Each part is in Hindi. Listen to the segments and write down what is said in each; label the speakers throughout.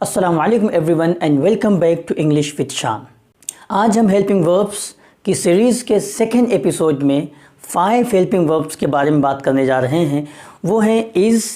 Speaker 1: अस्सलाम वालेकुम everyone and welcome back to English with Shaan. आज हम हेल्पिंग वर्ब्स की सीरीज़ के सेकेंड एपिसोड में 5 हेल्पिंग वर्ब्स के बारे में बात करने जा रहे हैं। वो हैं इज़,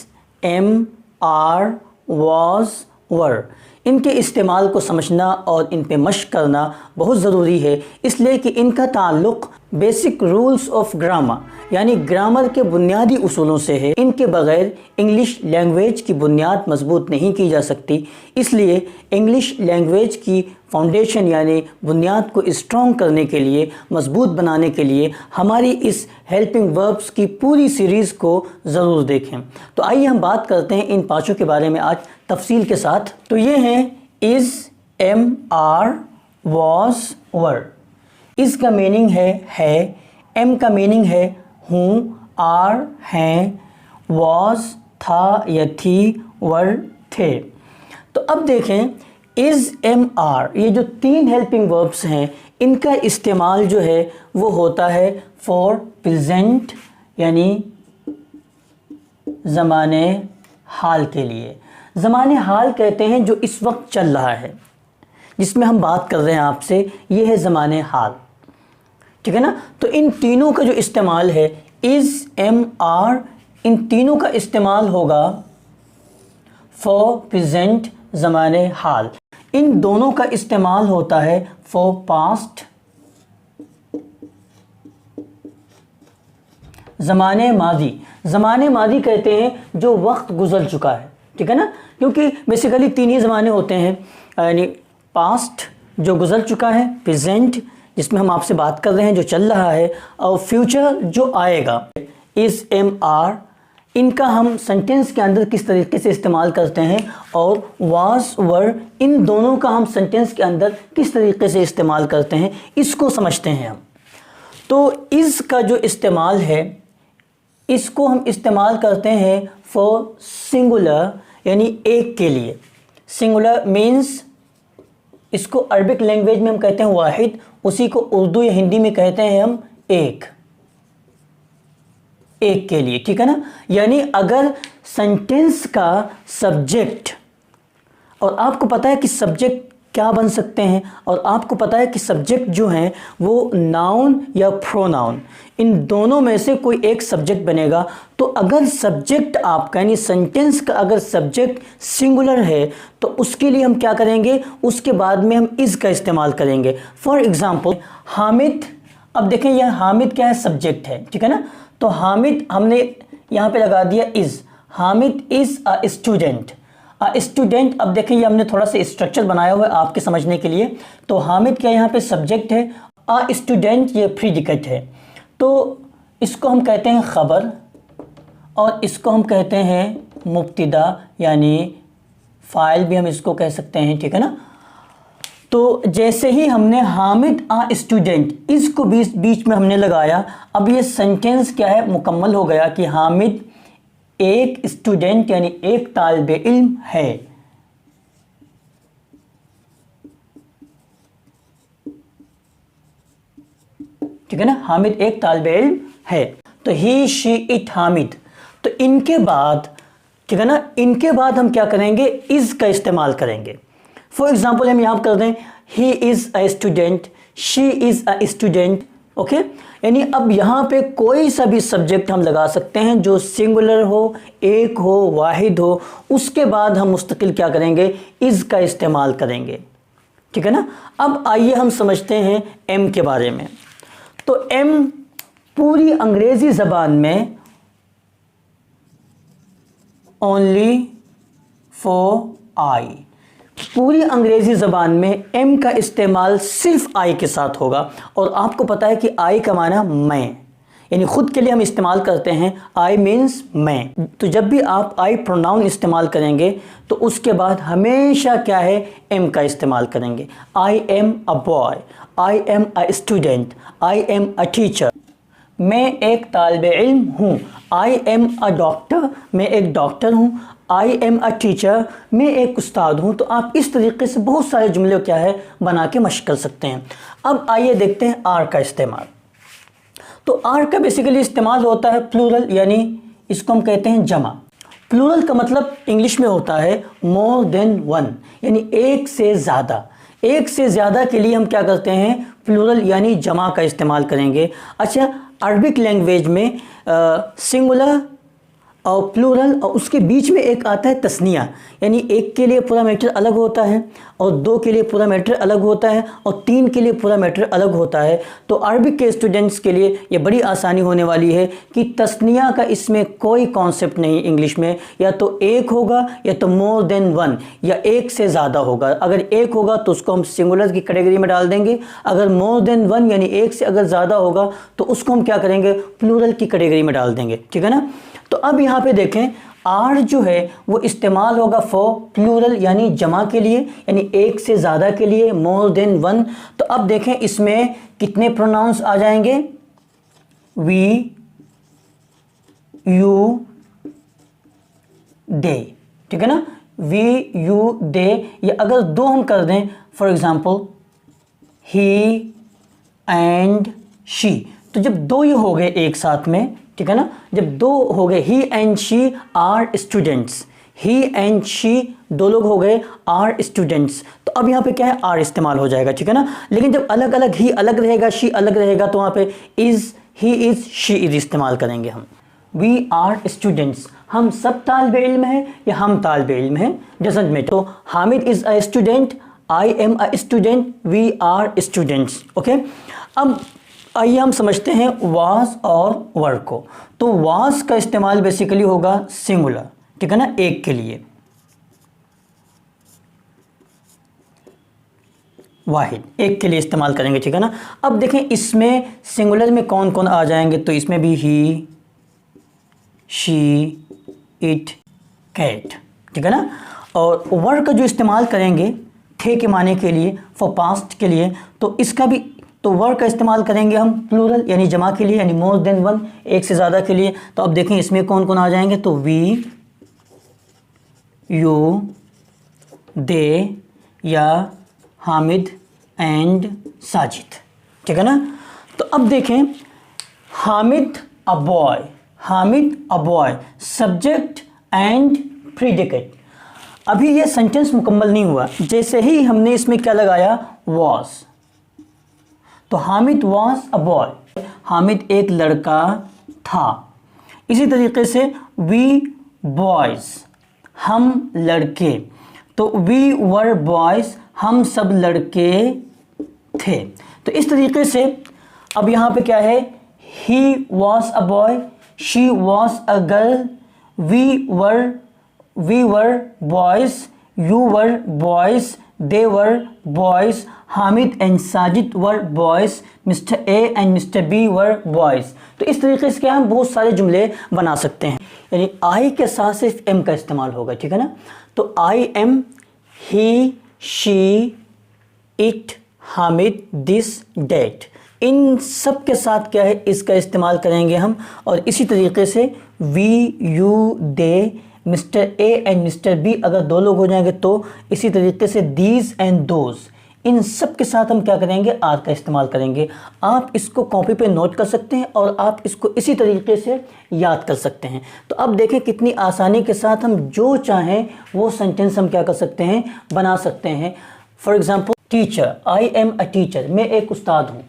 Speaker 1: एम, आर, वाज, वर। इनके इस्तेमाल को समझना और इन पे मश्क करना बहुत ज़रूरी है, इसलिए कि इनका ताल्लुक़ बेसिक रूल्स ऑफ ग्रामर यानी ग्रामर के बुनियादी उसूलों से है। इनके बग़ैर इंग्लिश लैंग्वेज की बुनियाद मजबूत नहीं की जा सकती। इसलिए इंग्लिश लैंग्वेज की फाउंडेशन यानी बुनियाद को स्ट्रॉन्ग करने के लिए, मजबूत बनाने के लिए हमारी इस हेल्पिंग वर्ब्स की पूरी सीरीज़ को ज़रूर देखें। तो आइए हम बात करते हैं इन पाँचों के बारे में आज तफसील के साथ। तो ये हैं इज़, एम, आर, वॉज, वर। इस का मीनिंग है, एम का मीनिंग है हूँ, आर हैं, वॉज था या थी, वर थे। तो अब देखें इज़, एम, आर, ये जो 3 हेल्पिंग वर्ब्स हैं इनका इस्तेमाल जो है वो होता है फॉर प्रेजेंट यानी ज़माने हाल के लिए। ज़माने हाल कहते हैं जो इस वक्त चल रहा है, जिसमें हम बात कर रहे हैं आपसे, ये है ज़माने हाल, ठीक है ना। तो इन तीनों का जो इस्तेमाल है इज़, एम, आर, इन तीनों का इस्तेमाल होगा फॉर प्रेजेंट ज़माने हाल। इन दोनों का इस्तेमाल होता है फॉर पास्ट ज़माने माजी। ज़माने माजी कहते हैं जो वक्त गुजर चुका है, ठीक है ना, क्योंकि बेसिकली 3 ही ज़माने होते हैं, यानी पास्ट जो गुजर चुका है, प्रेजेंट जिसमें हम आपसे बात कर रहे हैं जो चल रहा है, और फ्यूचर जो आएगा। इज़, एम, आर, इनका हम सेंटेंस के अंदर किस तरीके से इस्तेमाल करते हैं, और वाज, वर, इन दोनों का हम सेंटेंस के अंदर किस तरीके से इस्तेमाल करते हैं, इसको समझते हैं हम। तो इज़ का जो इस्तेमाल है इसको हम इस्तेमाल करते हैं फॉर सिंगुलर यानी एक के लिए। सिंगुलर मीन्स इसको अरबिक लैंग्वेज में हम कहते हैं वाहिद, उसी को उर्दू या हिंदी में कहते हैं हम एक के लिए, ठीक है ना। यानी अगर सेंटेंस का सब्जेक्ट, और आपको पता है कि सब्जेक्ट क्या बन सकते हैं, और आपको पता है कि सब्जेक्ट जो हैं वो नाउन या प्रोनाउन, इन दोनों में से कोई एक सब्जेक्ट बनेगा। तो अगर सब्जेक्ट आपका यानी सेंटेंस का अगर सब्जेक्ट सिंगुलर है तो उसके लिए हम क्या करेंगे, उसके बाद में हम इज़ का इस्तेमाल करेंगे। फॉर एग्ज़ाम्पल हामिद, अब देखें यह हामिद क्या है, सब्जेक्ट है, ठीक है ना। तो हामिद हमने यहाँ पे लगा दिया is. Hamid is a student. Student, अब देखें ये हमने थोड़ा सा स्ट्रक्चर बनाया हुआ है आपके समझने के लिए। तो हामिद क्या यहाँ पे सब्जेक्ट है, स्टूडेंट ये प्रीडिकेट है। तो इसको हम कहते हैं ख़बर, और इसको हम कहते हैं मुब्तिदा यानी फ़ाइल भी हम इसको कह सकते हैं, ठीक है ना। तो जैसे ही हमने हामिद स्टूडेंट इसको बीच में हमने लगाया, अब ये सेंटेंस क्या है, मुकम्मल हो गया कि हामिद एक स्टूडेंट यानी एक तालिब इल्म है। ठीक है ना, हामिद एक तालिब इल्म है। तो ही, शी, इट, हामिद। तो इनके बाद, ठीक है ना, इनके बाद हम क्या करेंगे, इज़ का इस्तेमाल करेंगे। फॉर एग्जाम्पल हम यहाँ कर दें he is a student, she is a student, okay. यानी अब यहाँ पे कोई सा भी सब्जेक्ट हम लगा सकते हैं जो सिंगुलर हो, एक हो, वाहिद हो, उसके बाद हम मुस्तकिल क्या करेंगे, इज़ का इस्तेमाल करेंगे, ठीक है ना। अब आइए हम समझते हैं एम के बारे में। तो एम पूरी अंग्रेज़ी ज़बान में ओनली फॉर आई, पूरी अंग्रेज़ी ज़बान में एम का इस्तेमाल सिर्फ आई के साथ होगा। और आपको पता है कि आई का माना मैं, यानी ख़ुद के लिए हम इस्तेमाल करते हैं, आई मीन्स मैं। तो जब भी आप आई प्रोनाउन इस्तेमाल करेंगे तो उसके बाद हमेशा क्या है, एम का इस्तेमाल करेंगे। आई am a boy, I am a student, I am a teacher, मैं एक तालिब इल्म हूँ। आई एम अ डॉक्टर, मैं एक डॉक्टर हूँ। आई एम अ टीचर, मैं एक उस्ताद हूँ। तो आप इस तरीके से बहुत सारे जुमले क्या है बना के मश्क कर सकते हैं। अब आइए देखते हैं आर का इस्तेमाल। तो आर का बेसिकली इस्तेमाल होता है प्लूरल, यानी इसको हम कहते हैं जमा। प्लूरल का मतलब इंग्लिश में होता है मोर देन वन, यानी एक से ज़्यादा। एक से ज़्यादा के लिए हम क्या करते हैं, प्लूरल यानी जमा का इस्तेमाल करेंगे। अच्छा, अरबिक लैंग्वेज में सिंगुलर और प्लूरल और उसके बीच में एक आता है तस्निया, यानी एक के लिए पूरा मैटर अलग होता है और दो के लिए पूरा मैटर अलग होता है और तीन के लिए पूरा मैटर अलग होता है। तो अरबिक के स्टूडेंट्स के लिए ये बड़ी आसानी होने वाली है कि तस्निया का इसमें कोई कॉन्सेप्ट नहीं इंग्लिश में, या तो एक होगा या तो मोर देन वन, या एक से ज़्यादा होगा। अगर एक होगा तो उसको हम सिंगुलर की कैटेगरी में डाल देंगे, अगर मोर देन वन यानी एक से अगर ज़्यादा होगा तो उसको हम क्या करेंगे, प्लूरल की कैटेगरी में डाल देंगे, ठीक है ना। तो अब यहाँ पे देखें, आर जो है वो इस्तेमाल होगा फॉर प्लूरल यानी जमा के लिए, यानी एक से ज़्यादा के लिए, मोर देन वन। तो अब देखें इसमें कितने प्रोनाउंस आ जाएंगे, वी, यू, दे, ठीक है ना। वी, यू, दे, या अगर दो हम कर दें, for example he and she, तो जब दो ये हो गए एक साथ में, ठीक है ना, जब दो हो गए, he and she are students, he and she दो लोग हो गए, आर स्टूडेंट्स, तो अब यहाँ पे क्या है, आर इस्तेमाल हो जाएगा, ठीक है ना। लेकिन जब अलग अलग, ही अलग रहेगा, शी अलग रहेगा, तो वहाँ पे is, he is, she is इस्तेमाल करेंगे हम। वी आर स्टूडेंट्स, हम सब तालिबे इल्म हैं या हम तालिबे इल्म हैं, डजंट मैटर। तो Hamid is a student, I am a student, we are students, okay. अब आइए हम समझते हैं वाज और वर को। तो वाज का इस्तेमाल बेसिकली होगा सिंगुलर, ठीक है ना, एक के लिए, वाहिद, एक के लिए इस्तेमाल करेंगे, ठीक है ना। अब देखें इसमें सिंगुलर में कौन कौन आ जाएंगे, तो इसमें भी ही, शी, इट, कैट, ठीक है ना। और वर का जो इस्तेमाल करेंगे थे के माने के लिए, फॉर पास्ट के लिए, तो इसका भी, तो वर का इस्तेमाल करेंगे हम प्लूरल यानी जमा के लिए, यानी मोर देन वन, एक से ज़्यादा के लिए। तो अब देखें इसमें कौन कौन आ जाएंगे, तो वी, यू, दे, या हामिद एंड साजिद, ठीक है ना। तो अब देखें Hamid a boy, Hamid a boy, subject and predicate. अभी ये सेंटेंस मुकम्मल नहीं हुआ, जैसे ही हमने इसमें क्या लगाया, वॉज, तो Hamid was a boy, Hamid एक लड़का था। इसी तरीके से वी बॉयज़, हम लड़के, तो वी वर बॉयज़, हम सब लड़के थे। तो इस तरीके से अब यहाँ पे क्या है, he was a boy, she was a girl, we were boys, you were boys, they were boys, Hamid and Sajid were boys, mister A and mister B were boys. तो इस तरीके से क्या हम बहुत सारे जुमले बना सकते हैं, यानी आई के साथ सिर्फ एम का इस्तेमाल होगा, ठीक है ना। तो I am, he, she, it, Hamid, this, that, इन सब के साथ क्या है, इसका इस्तेमाल करेंगे हम। और इसी तरीके से we, you, they, mister A and mister B अगर दो लोग हो जाएंगे तो इसी तरीके से दीज एंड दोज, इन सब के साथ हम क्या करेंगे, आर का इस्तेमाल करेंगे। आप इसको कॉपी पे नोट कर सकते हैं और आप इसको इसी तरीके से याद कर सकते हैं। तो अब देखें कितनी आसानी के साथ हम जो चाहें वो सेंटेंस हम क्या कर सकते हैं, बना सकते हैं। For example teacher, I am a teacher, मैं एक उस्ताद हूँ।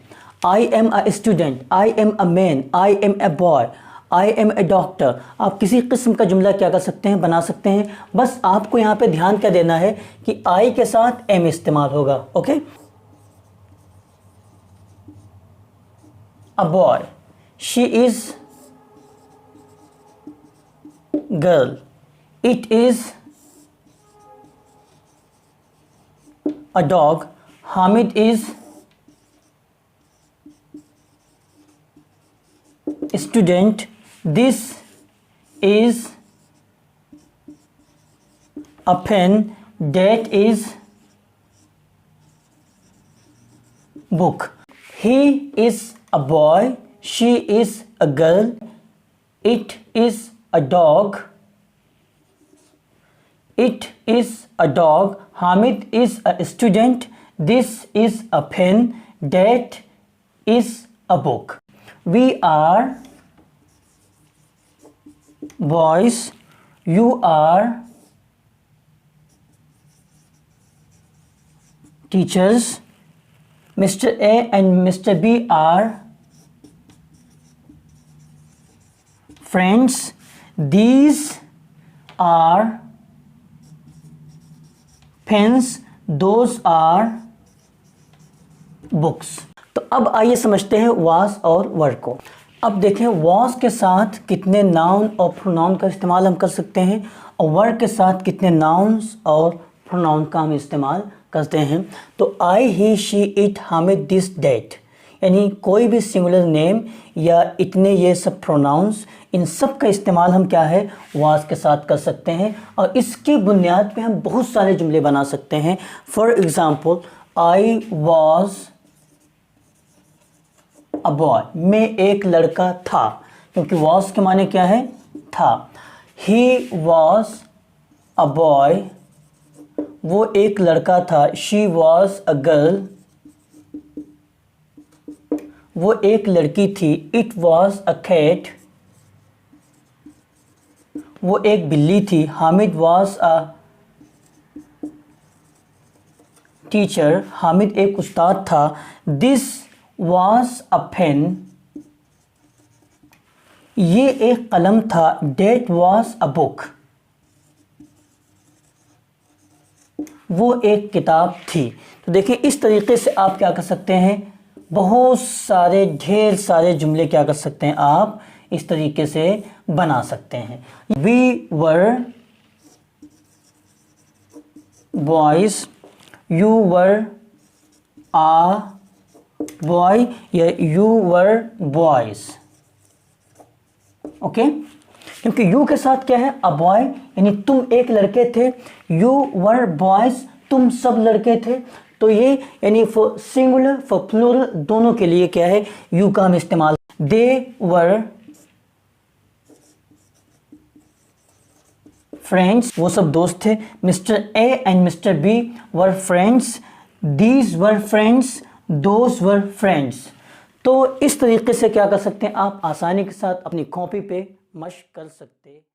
Speaker 1: I am a student, I am a man, I am a boy, I am a doctor. आप किसी किस्म का जुमला क्या कर सकते हैं, बना सकते हैं। बस आपको यहाँ पे ध्यान क्या देना है कि आई के साथ एम इस्तेमाल होगा, okay. A boy, she is girl, it is a dog, Hamid is student, this is a pen, that is book. He is a boy, she is a girl, it is a dog, Hamid is a student, this is a pen, that is a book. We are boys, you are teachers, mister A and mister B are friends, these are pens, those are books. तो अब आइए समझते हैं वाज और वर को। अब देखें वाज के साथ कितने नाउन और प्रोनाउन का इस्तेमाल हम कर सकते हैं और वर के साथ कितने नाउन्स और प्रोनाउन का हम इस्तेमाल करते हैं। तो I, he, she, it, Hamid, this, that, यानी कोई भी सिंगुलर नेम या इतने ये सब प्रोनाउंस, इन सब का इस्तेमाल हम क्या है वाज के साथ कर सकते हैं और इसकी बुनियाद पे हम बहुत सारे जुमले बना सकते हैं। For example, I was a boy, मैं एक लड़का था, क्योंकि वॉज के माने क्या है था। ही वॉज अ बॉय, वो एक लड़का था। शी वॉज अ गर्ल, वो एक लड़की थी। इट वॉज अ कैट, वो एक बिल्ली थी। Hamid was a teacher, Hamid एक उस्ताद था। दिस वॉज अ पेन, ये एक कलम था। डेट वॉज अ बुक, वो एक किताब थी। तो देखिए इस तरीके से आप क्या कर सकते हैं, बहुत सारे ढेर सारे जुमले क्या कर सकते हैं आप इस तरीके से बना सकते हैं। We were boys, you were a boy या यू वर बॉयज। ओके, क्योंकि यू के साथ क्या है अ बॉय, यानी तुम एक लड़के थे। यू वर बॉयज, तुम सब लड़के थे। तो ये यानी फॉर सिंगुलर फॉर प्लूरल दोनों के लिए क्या है यू का हम इस्तेमाल। दे वर फ्रेंड्स, वो सब दोस्त थे। Mister A and mister B were friends, these were friends, those were friends. तो इस तरीके से क्या कर सकते हैं आप आसानी के साथ अपनी कॉपी पे मश्क कर सकते हैं।